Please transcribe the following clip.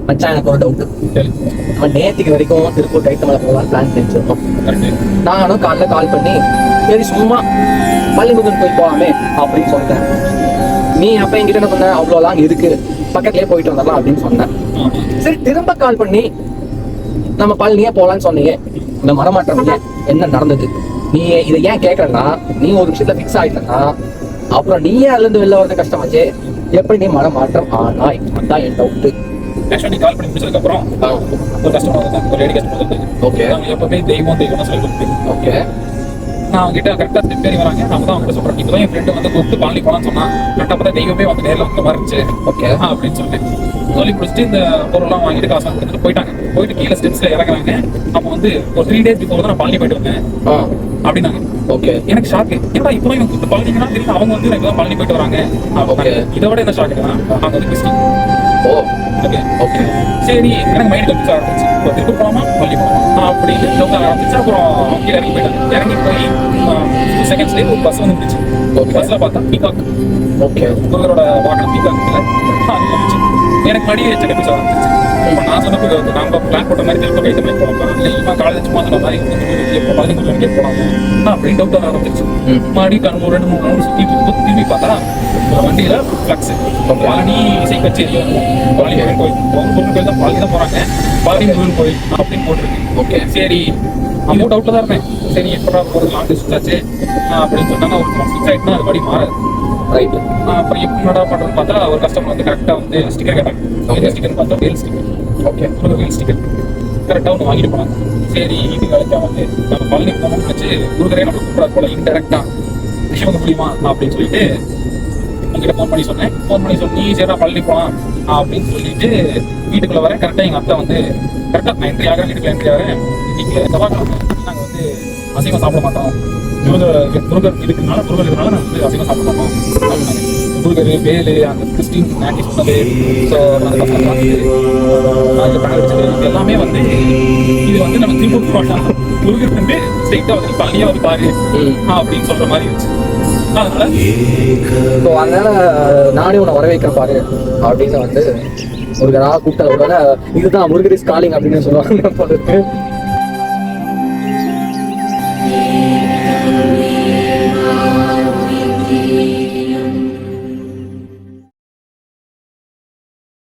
மச்சான் எனக்கு ஒரு டவுட். நம்ம நேற்றுக்கு வரைக்கும் திருப்பூர் கைத்தமலை போகலாம் பிளான் செஞ்சிருக்கோம். நானும் காலைல கால் பண்ணி சரி சும்மா மல்லிமுருகன் கோயில் போகலாமே அப்படின்னு சொன்னேன். நீ அப்ப என்கிட்ட என்ன சொன்ன, அவ்வளோ லாங் இருக்கு, பக்கத்துலேயே போயிட்டு வந்துடலாம் அப்படின்னு சொன்னேன். சரி திரும்ப கால் பண்ணி நம்ம பழனியே போகலான்னு சொன்னீங்க. இந்த மனமாற்றம் என்ன நடந்தது? நீ இதை ஏன் கேட்கறனா, நீ ஒரு விஷயத்துல ஃபிக்ஸ் ஆயிட்டனா அப்புறம் நீயே அதுல இருந்து வெளில வரது கஷ்டமாச்சு. எப்படி நீ மனமாற்றம் ஆனாய்? அதான் என் டவுட்டு. ஆக்சுவலா நீ கால் பண்ணி முடிச்சதுக்கு அப்புறம் ஒரு கஸ்டமர் வந்தாங்க, ஒரு லேடி கஸ்டமர் வந்தாங்க. ஓகே. அவங்க எப்பவுமே தெய்வம் சொல்லி ஓகே. நான் அவங்க கிட்ட கரெக்டா ஸ்டெப் ஏறி வராங்க. நான் தான் அவங்க சொல்றேன், இப்பதான் என் ஃப்ரெண்டு வந்து கூப்பிட்டு பழனி போலான்னு சொன்னா கரெக்டா பார்த்தா தெய்வமே வந்து நேரில் வந்த மாதிரி இருந்துச்சு. ஓகே அப்படின்னு சொல்லி முடிச்சுட்டு இந்த பொருள்லாம் வாங்கிட்டு காசு கொடுத்துட்டு போயிட்டாங்க. போயிட்டு கீழே ஸ்டெப்ஸ்ல இறங்குறாங்க. அப்ப வந்து ஒரு 3 days பிஃபோர் தான் நான் பழனி போயிட்டு வந்தேன் அப்படின்னாங்க. ஓகே. எனக்கு ஷாக்கு, ஏன்னா இப்போ இவங்க கூப்பிட்டு பழனிங்கன்னா தெரியும் அவங்க வந்து எனக்கு தான் பழனி போயிட்டு வராங்க. ஓகே. இதை விட என்ன ஷாக்குன்னா அவங்க வந்து கிறிஸ்டின். ஓ ஓகே ஓகே. சரி, எனக்கு மைண்ட் கன்ஃபியூஸ் ஆரம்பிச்சு. இப்போ திருப்பூர் போகலாமா பள்ளி போகலாமா அப்படின்னு டவுட் ஆரம்பிச்சு. அப்புறம் அவங்க இறங்கி போயிட்டாங்க. இறங்கி போய் 2 secondsலேயே ஒரு பஸ் வந்து இருந்துச்சு. பஸ்ல பார்த்தா பீகாக். ஓகே. முருகரோட வாகனம் பீகாக் இல்லை, அது வந்துச்சு. எனக்கு மறுபடியும் கன்ஃபியூஸ் ஆரம்பிச்சு. இப்போ நான் சொன்னப்போ நம்ம பிளான் போட்ட மாதிரி திருப்பூர் கைத்த மாதிரி போகலாம், இல்லை இவன் காலேஜ் சும்மா சொன்ன மாதிரி எப்போ பதினஞ்சு போகலாமா அப்படின்னு டவுட் வர ஆரம்பிச்சிருச்சு. மறுபடியும் 2-3 ரவுண்ட் சுற்றிட்டு இருக்கும்போது திரும்பி பார்த்தா வண்டியில ஃப்ளக்ஸ் பழனி இசை கச்சேரி பழனி முருகன் கோயில், முருகன் கோயில் தான் பழனி தான் போறாங்க, பழனி முருகன் கோயில் அப்படின்னு போட்டிருக்கு. ஓகே. சரி, அவங்க டவுட்ல தான் இருந்தேன். சரி எப்படா போகிறது, லாங் டிஸ்டன்ஸ் ஆச்சு அப்படின்னு சொன்னாங்க. ஒரு ஃபிக்ஸ் ஆகிட்டுனா அது படி மாறாது. ரைட்டு. அப்புறம் எப்படா பண்ணுறதுன்னு பார்த்தா ஒரு கஸ்டமர் வந்து கரெக்டாக வந்து ஸ்டிக்கர் கேட்டாங்க. ஓகே. ஸ்டிக்கர் பார்த்தா வேல் ஸ்டிக்கர். ஓகே. முருகன் வேல் ஸ்டிக்கர் கரெக்டாக ஒன்று வாங்கிட்டு போனாங்க. சரி இது வேலைக்கா வந்து நம்ம பழனி போகணும்னு வச்சு முருகரே நம்ம கூப்பிடாது போல இன்டெரக்டா விஷயம் வந்து முடியுமா அப்படின்னு சொல்லிட்டு உங்ககிட்ட ஃபோன் பண்ணி சொன்னேன். ஃபோன் பண்ணி சொல்லி சரி பழனி போகலாம் அப்படின்னு சொல்லிட்டு வீட்டுக்குள்ள வரேன். கரெக்டாக எங்கள் அத்தை வந்து கரெக்டாக நான் என்ட்ரி ஆகிறேன், வீட்டுக்குள்ள என்ட்ரி ஆகிறேன். இன்னைக்கு செவ்வாய்க்கிழமை நாங்கள் வந்து அசைவம் சாப்பிட மாட்டோம், முருகர் இருக்கிறதுனால நாங்கள் வந்து அசைவம் சாப்பிட மாட்டோம் அப்படின்னாங்க. முருகர் வேலு அந்த கிறிஸ்டின் ஆண்டி சொன்னது, ஸோ அந்த பசங்க அது பழகிச்சது இது எல்லாமே வந்து இது வந்து நம்ம திருப்பூர் போட்டோம். முருகர் வந்து ஸ்ட்ரெயிட்டாக வந்து பழனியாக வந்து பாரு அப்படின்னு சொல்ற மாதிரி இருந்துச்சு. அதனால நானே உன்னை வர வைக்கிறேன் பாரு அப்படின்னு வந்து முருகரா கூப்பிட்டா இதுதான் முருகர் இஸ் காலிங் அப்படின்னு சொல்லுவாங்க.